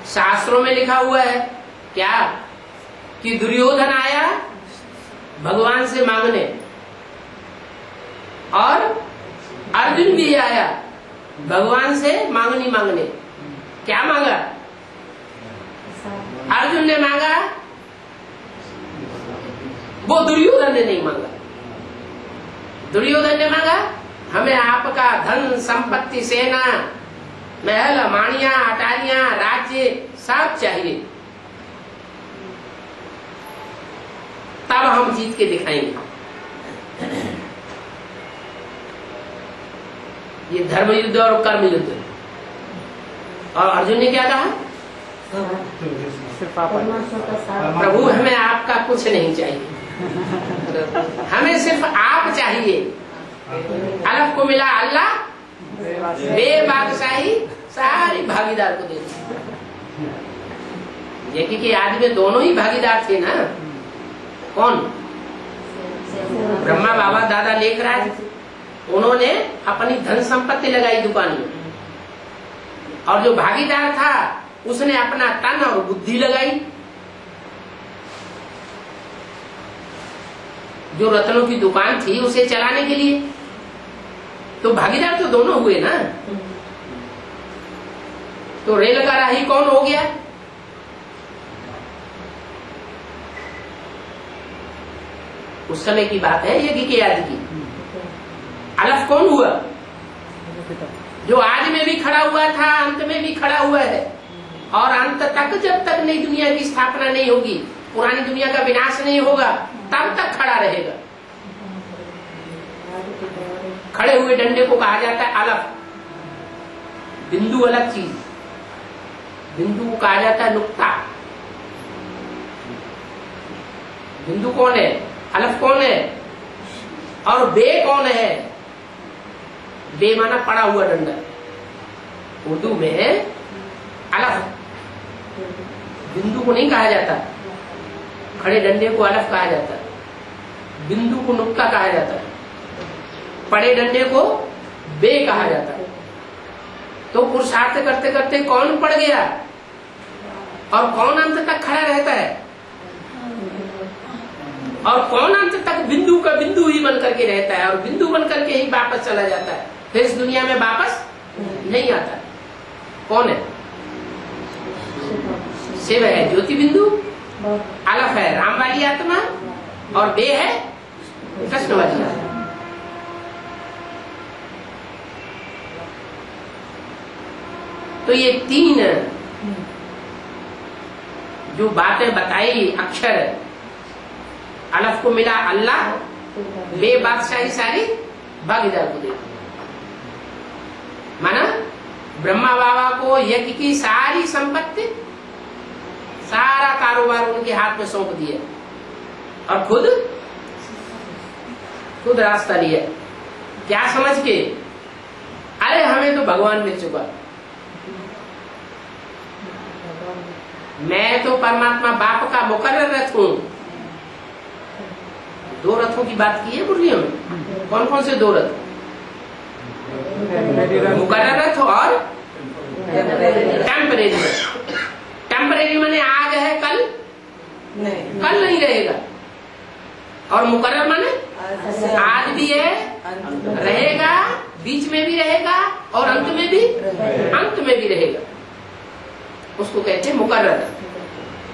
शास्त्रों में लिखा हुआ है क्या कि दुर्योधन आया भगवान से मांगने और अर्जुन भी आया भगवान से मांगने। क्या मांगा? अर्जुन ने मांगा, वो दुर्योधन ने नहीं मांगा। दुर्योधन ने मांगा हमें आपका धन संपत्ति सेना महल माणिया अटारियां राज्य सब चाहिए, तब हम जीत के दिखाएंगे। ये धर्म युद्ध और कर्म युद्ध। और अर्जुन ने क्या कहा? प्रभु हमें आपका कुछ नहीं चाहिए, हमें सिर्फ आप चाहिए। अलग को मिला अल्लाह, बेबादशाही सारी भागीदार को दे दी। क्योंकि आज में दोनों ही भागीदार थे ना। कौन? ब्रह्मा बाबा दादा लेखराज, उन्होंने अपनी धन संपत्ति लगाई दुकान में, और जो भागीदार था उसने अपना तन और बुद्धि लगाई। जो रत्नों की दुकान थी उसे चलाने के लिए, तो भागीदार तो दोनों हुए ना। तो रेल का राही कौन हो गया? उस समय की बात है, यज्ञ के आदि की। अलफ कौन हुआ? जो आज में भी खड़ा हुआ था, अंत में भी खड़ा हुआ है, और अंत तक, जब तक नई दुनिया की स्थापना नहीं होगी, पुरानी दुनिया का विनाश नहीं होगा, तब तक खड़ा रहेगा। खड़े हुए डंडे को कहा जाता है अलफ। बिंदु अलग चीज, बिंदु को कहा जाता है नुक्ता। बिंदु कौन है? अलफ कौन है? और बे कौन है? बे माना पड़ा हुआ डंडा। उर्दू में अलफ बिंदु को नहीं कहा जाता, खड़े डंडे को अलफ कहा जाता है, बिंदु को नुक्ता कहा जाता है, पड़े डंडे को बे कहा जाता है। तो पुरुषार्थ करते करते कौन पड़ गया और कौन अंत तक खड़ा रहता है, और कौन अंत तक बिंदु का बिंदु ही बन करके रहता है, और बिंदु बन करके ही वापस चला जाता है, फिर इस दुनिया में वापस नहीं आता। कौन है? शिव है ज्योति बिंदु, अलफ है राम वाली आत्मा, और बे है कृष्ण वाली आत्मा। तो ये तीन जो बातें बताई, अक्षर अलफ को मिला अल्लाह, बे बादशाही सारी भागीदार को दे। माना ब्रह्मा बाबा को यज्ञ की सारी संपत्ति, सारा कारोबार उनके हाथ में सौंप दिया, और खुद रास्ता लिया। क्या समझ के? अरे हमें तो भगवान मिल चुका, मैं तो परमात्मा बाप का मुकर्रर रथ हूं। दो रथों की बात की है मुरलियों में। कौन कौन से दो रथ? मुकर्रर रथ और टेम्परेरी रथ। टेम्परेरी माने आग है, कल नहीं रहेगा, और मुकर्रर माने आज भी है, रहेगा, बीच में भी रहेगा, और अंत में भी रहेगा। उसको कहते हैं मुकर्रर।